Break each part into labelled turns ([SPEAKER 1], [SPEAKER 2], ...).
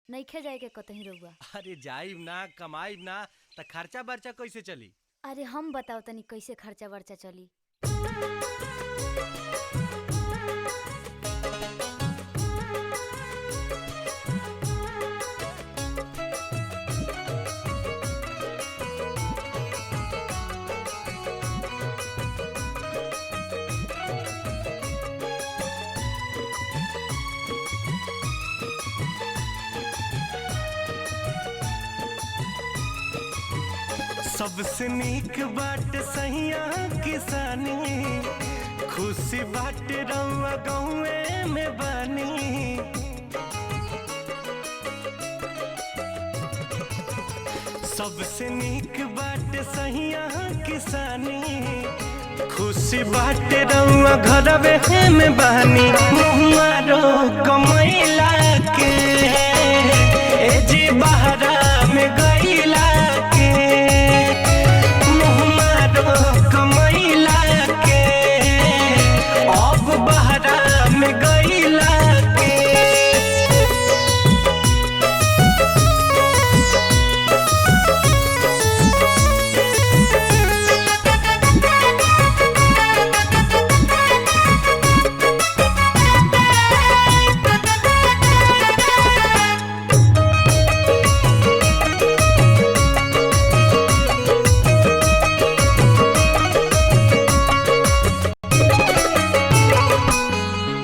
[SPEAKER 1] नइखे जाए के कतही रहुआ।
[SPEAKER 2] अरे जाइब ना कमाइब ना त खर्चा बर्चा कैसे चली।
[SPEAKER 1] अरे हम बताओ तनी कैसे खर्चा वर्चा चली।
[SPEAKER 3] सबसे नीक बाट सहिया किसानी, खुशी बाट रउआ गौए में बानी। सबसे नीक बाट सहिया किसानी, खुशी बाट रउआ घरवे में बानी। मुहमारो कमैला के ए जी बहरा में गईला के, मुहमारो कमैला के अब बहरा में गईला के।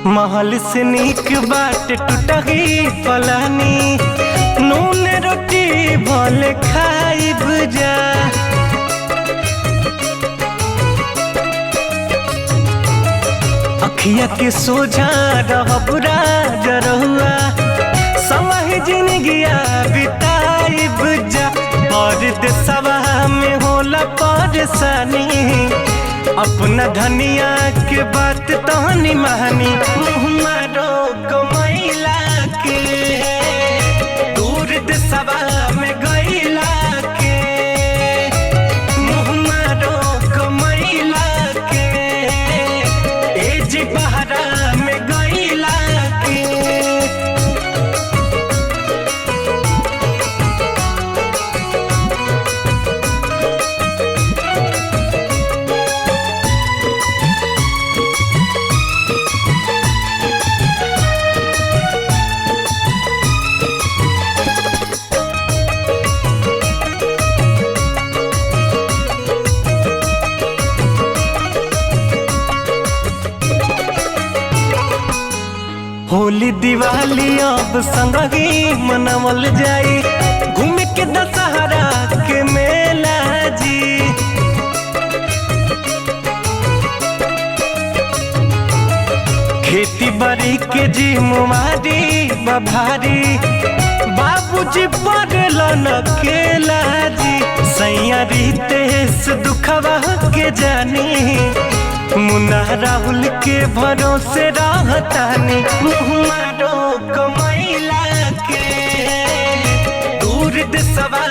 [SPEAKER 3] महल से नीक बाट टूटही पलानी, नून रोटी भले खाइब जा। अखिया के सोझा रहब राज रहुआ, सवाही जिंदगिया बिताइब जा। परदेसवा में होला परेशानी, अपना धनिया के बात तहनी महानी। मुहमारो कमैला के दूर देशवा में गईला के, मुहमारो कमैला के ए जी बहरा में गईला के। होली दिवाली अब संगही मनावल जाई, घूमे के दशहरा के मेला जी। खेती बाड़ी के जी मुमारी बभारी, बाबूजी पड़ल न केला जी। सैया रितेश दुखवा के जानी, मुन्ना राहुल के भरोसे रहतानी। मुहमारो कमैला के दूर देशवा